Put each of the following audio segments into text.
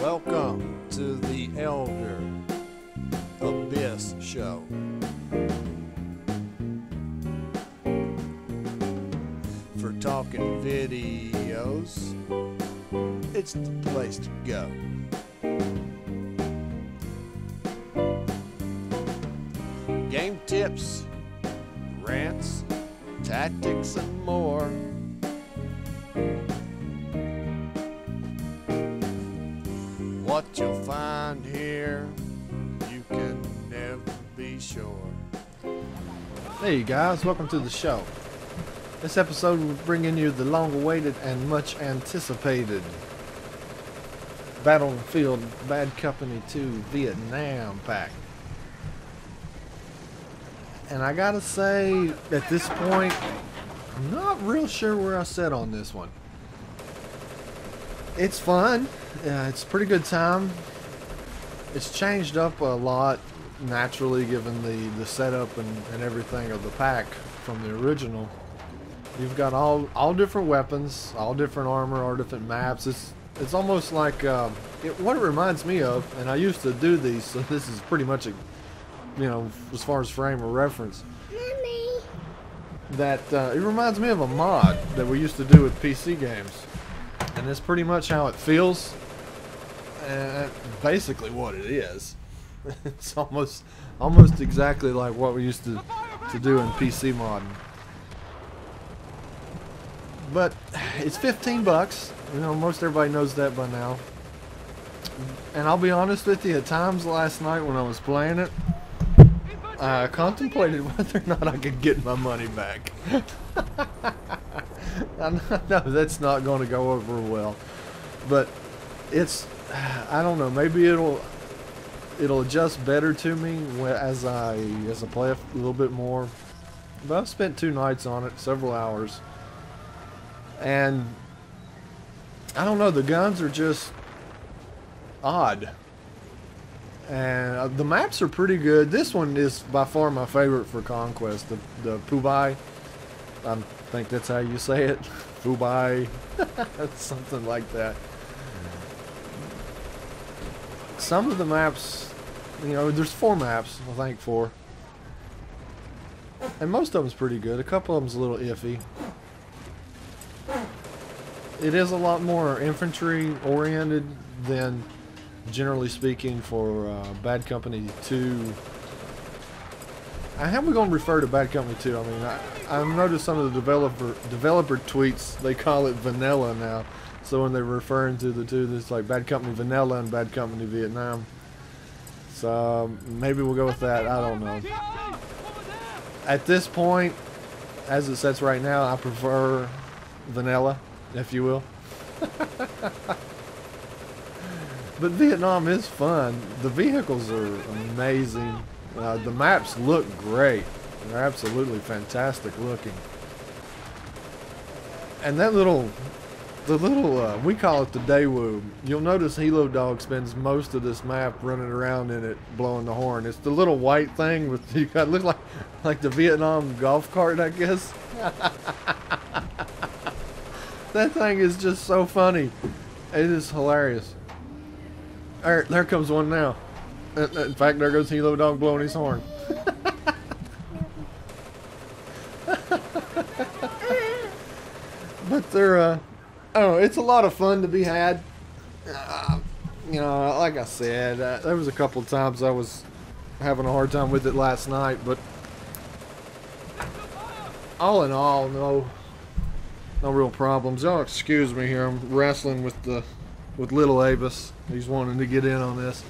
Welcome to the ElderAbyss show. For talking videos, it's the place to go. Game tips, rants, tactics, and more. What you'll find here, you can never be sure. Hey guys, welcome to the show. This episode we're bringing you the long-awaited and much anticipated Battlefield Bad Company 2 Vietnam pack. And I gotta say, at this point, I'm not real sure where I sit on this one. It's fun. It's a pretty good time. It's changed up a lot naturally given the setup and everything of the pack from the original. You've got all different weapons, all different armor, all different maps. It's almost like what it reminds me of, and I used to do these, so this is pretty much a, you know, as far as frame of reference. Mommy. That it reminds me of a mod that we used to do with PC games. And that's pretty much how it feels, and basically what it is. It's almost exactly like what we used to do in PC modding. But it's 15 bucks. You know, most everybody knows that by now. And I'll be honest with you, at times last night when I was playing it, I contemplated whether or not I could get my money back. I know that's not going to go over well, but it's, I don't know, maybe it'll adjust better to me as I play a little bit more. But I've spent 2 nights on it, several hours, and I don't know, the guns are just odd, and the maps are pretty good. This one is by far my favorite for Conquest, the Phu Bai. I think that's how you say it. Phu Bai. Something like that. Some of the maps, you know, there's 4 maps, I think 4. And most of them's pretty good. A couple of them's a little iffy. It is a lot more infantry oriented than, generally speaking, for Bad Company 2. How are we going to refer to Bad Company 2? I mean, I've noticed some of the developer tweets, they call it vanilla now. So when they're referring to the two, it's like Bad Company Vanilla and Bad Company Vietnam. So maybe we'll go with that. I don't know. At this point, as it sets right now, I prefer vanilla, if you will. But Vietnam is fun. The vehicles are amazing. The maps look great. They're absolutely fantastic looking. And that we call it the Daewoo. You'll notice Helo Dog spends most of this map running around in it, blowing the horn. It's the little white thing with, you got, look like the Vietnam golf cart, I guess. That thing is just so funny. It is hilarious. Alright, there comes one now. In fact, there goes Helo Dog blowing his horn. But they're, I don't know, it's a lot of fun to be had. You know, like I said, there was a couple of times I was having a hard time with it last night, but all in all, no real problems. Y'all excuse me here, I'm wrestling with ElderAbyss. He's wanting to get in on this.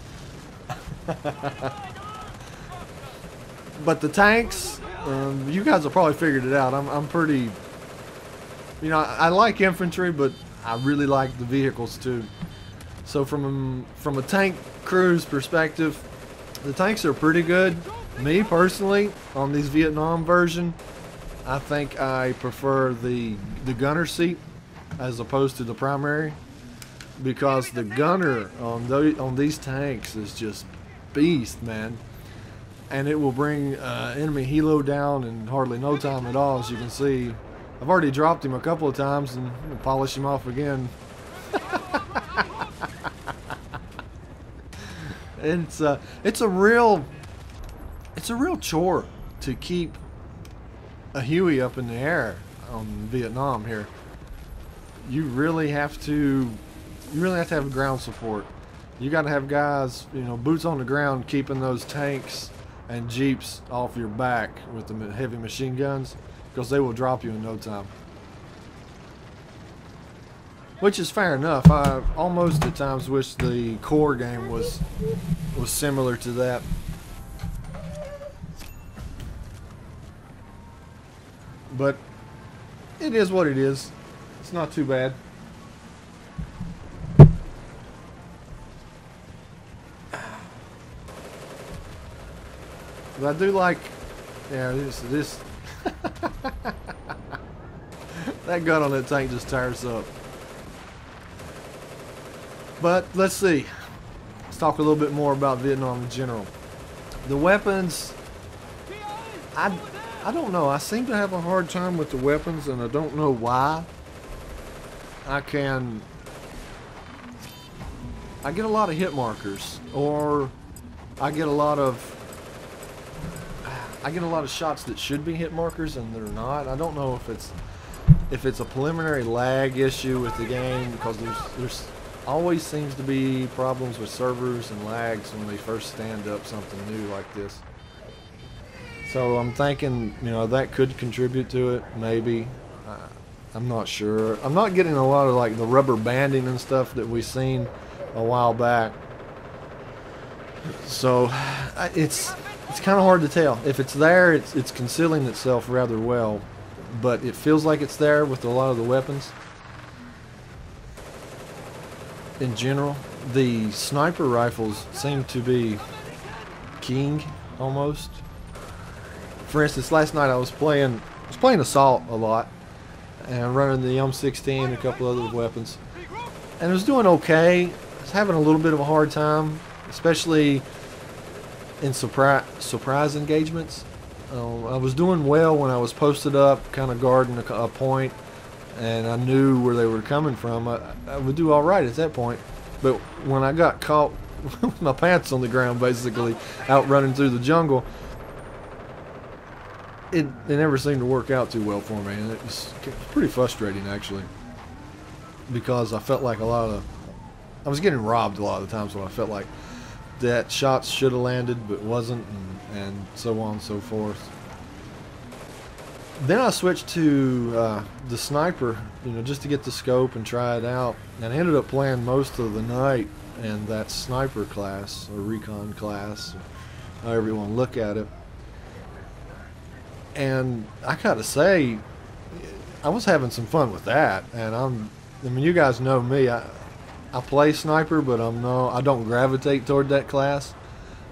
But the tanks, you guys have probably figured it out. I'm pretty, you know, I like infantry, but I really like the vehicles too. So from a tank crew's perspective, the tanks are pretty good. Me personally, on these Vietnam version, I think I prefer the gunner seat as opposed to the primary, because the gunner on these tanks is just beast, man, and it will bring enemy helo down in hardly no time at all. As you can see, I've already dropped him a couple of times and polish him off again. It's a real chore to keep a Huey up in the air on Vietnam here. You really have to have ground support. You got to have guys, you know, boots on the ground, keeping those tanks and jeeps off your back with the heavy machine guns, because they will drop you in no time. Which is fair enough. I almost at times wish the core game was similar to that. But it is what it is. It's not too bad. But I do like, yeah, this that gun on that tank just tears up. But let's see. Let's talk a little bit more about Vietnam in general. The weapons, I don't know. I seem to have a hard time with the weapons, and I don't know why. I get a lot of hit markers, or I get a lot of shots that should be hit markers and they're not. I don't know if it's a preliminary lag issue with the game, because there's always seems to be problems with servers and lags when they first stand up something new like this. So I'm thinking, you know, that could contribute to it, maybe. I'm not sure. I'm not getting a lot of like the rubber banding and stuff that we've seen a while back. So it's kind of hard to tell. If it's there, it's concealing itself rather well, but it feels like it's there with a lot of the weapons. In general, the sniper rifles seem to be king almost. For instance, last night I was playing assault a lot and running the M16 and a couple other weapons, and I was doing okay. I was having a little bit of a hard time, especially in surprise engagements. I was doing well when I was posted up, kind of guarding a point, and I knew where they were coming from. I would do all right at that point. But when I got caught with my pants on the ground, basically out running through the jungle, it never seemed to work out too well for me, and it was pretty frustrating actually, because I felt like I was getting robbed a lot of the times when I felt like that shots should have landed but wasn't, and so on and so forth. Then I switched to the sniper, you know, just to get the scope and try it out, and I ended up playing most of the night in that sniper class, or recon class, or however you want to look at it. And I gotta say, I was having some fun with that. And I mean, you guys know me. I play sniper, but I don't gravitate toward that class.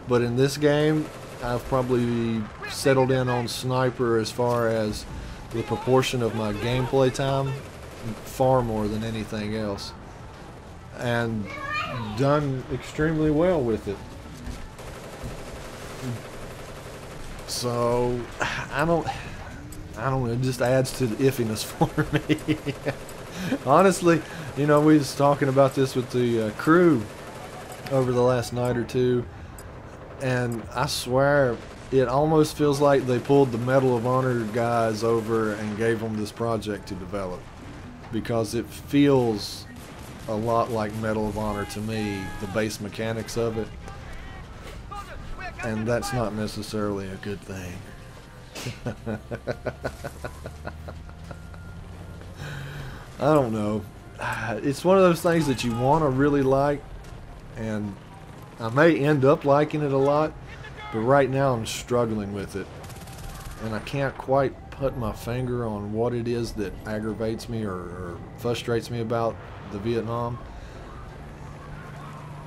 But in this game, I've probably settled in on sniper as far as the proportion of my gameplay time, far more than anything else, and done extremely well with it. So I don't know, it just adds to the iffiness for me. Honestly, you know, we was talking about this with the crew over the last night or two, and I swear it almost feels like they pulled the Medal of Honor guys over and gave them this project to develop, because it feels a lot like Medal of Honor to me, the base mechanics of it, and that's not necessarily a good thing. I don't know. It's one of those things that you want to really like, and I may end up liking it a lot, but right now I'm struggling with it, and I can't quite put my finger on what it is that aggravates me or frustrates me about the Vietnam,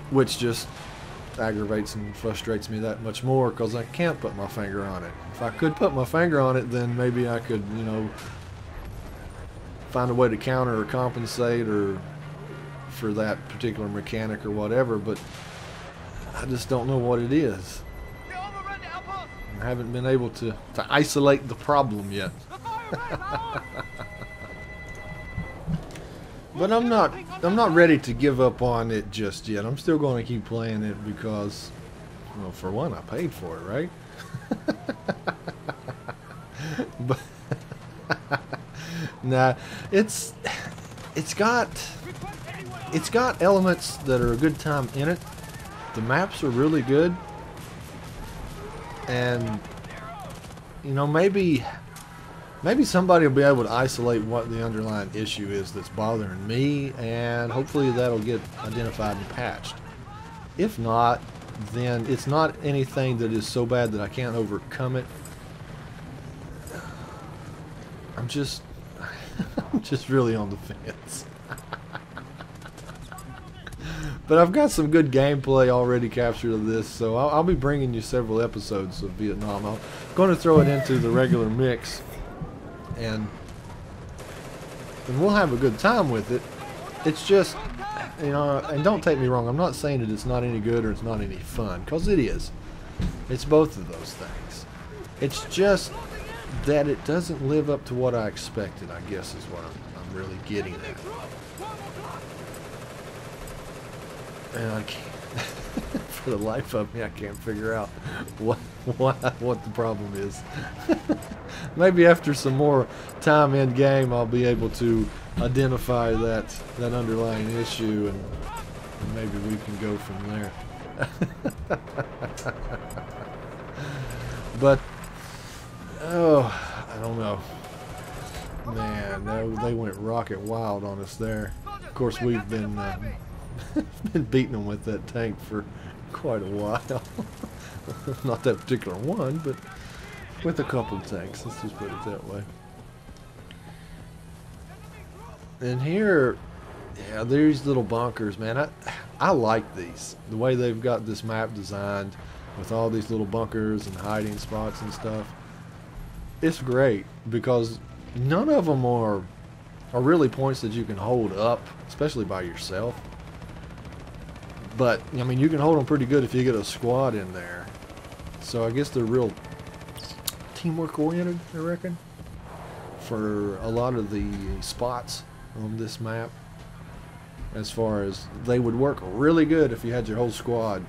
which just aggravates and frustrates me that much more because I can't put my finger on it. If I could put my finger on it, then maybe I could, you know, find a way to counter or compensate or for that particular mechanic or whatever, but I just don't know what it is. I haven't been able to isolate the problem yet. But I'm not ready to give up on it just yet. I'm still going to keep playing it because, well, for one, I paid for it, right? But nah, it's got elements that are a good time in it. The maps are really good, and you know, maybe somebody will be able to isolate what the underlying issue is that's bothering me, and hopefully that'll get identified and patched. If not, then it's not anything that is so bad that I can't overcome it. I'm just really on the fence. But I've got some good gameplay already captured of this, so I'll be bringing you several episodes of Vietnam. I'm going to throw it into the regular mix, and we'll have a good time with it. It's just, you know, and don't take me wrong, I'm not saying that it's not any good or it's not any fun, because it is. It's both of those things. It's just that it doesn't live up to what I expected, I guess is what I'm really getting at. And I can't, for the life of me, I can't figure out what the problem is. Maybe after some more time in game, I'll be able to identify that underlying issue, and maybe we can go from there. But oh, I don't know. Man, they went rocket wild on us there. Of course, we've been beating them with that tank for quite a while. Not that particular one, but with a couple of tanks. Let's just put it that way. And here, yeah, these little bunkers, man. I like these. The way they've got this map designed with all these little bunkers and hiding spots and stuff. It's great because none of them are really points that you can hold up, especially by yourself. But, I mean, you can hold them pretty good if you get a squad in there. So I guess they're real teamwork oriented, I reckon, for a lot of the spots on this map. As far as they would work really good if you had your whole squad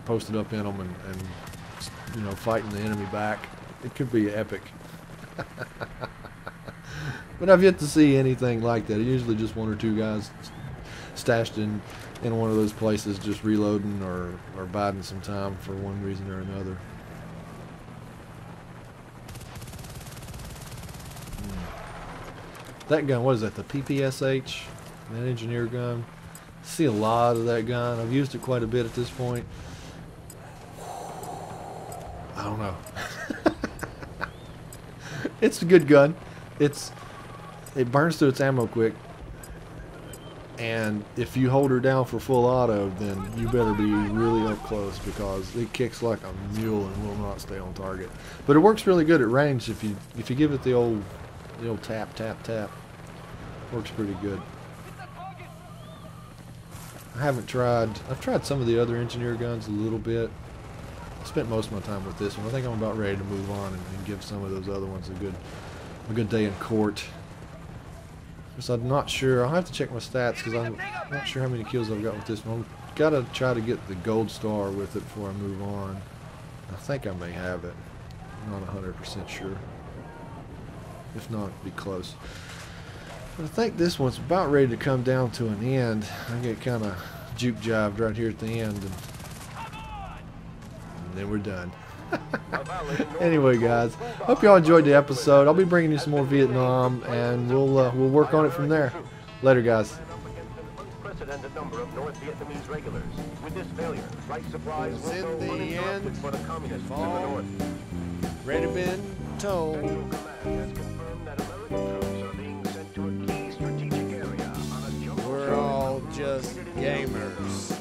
posted up in them and you know, fighting the enemy back. It could be epic. But I've yet to see anything like that. Usually just one or two guys stashed in one of those places just reloading or biding some time for one reason or another. That gun, what is that, the PPSH? That engineer gun? I see a lot of that gun. I've used it quite a bit at this point. I don't know. It's a good gun. It burns through its ammo quick. And if you hold her down for full auto, then you better be really up close because it kicks like a mule and will not stay on target. But it works really good at range if you give it the old tap tap tap. Works pretty good. I've tried some of the other engineer guns a little bit. I spent most of my time with this one. I think I'm about ready to move on and give some of those other ones a good day in court. So I'm not sure. I'll have to check my stats because I'm not sure how many kills I've got with this one. I've got to try to get the gold star with it before I move on. I think I may have it. I'm not 100% sure. If not, it'd be close. But I think this one's about ready to come down to an end. I get kind of juke-jived right here at the end. And then we're done. Anyway, guys, hope y'all enjoyed the episode. I'll be bringing you some more Vietnam, and we'll work on it from there. Later, guys. In the end, fall, ready been told. We're all just gamers.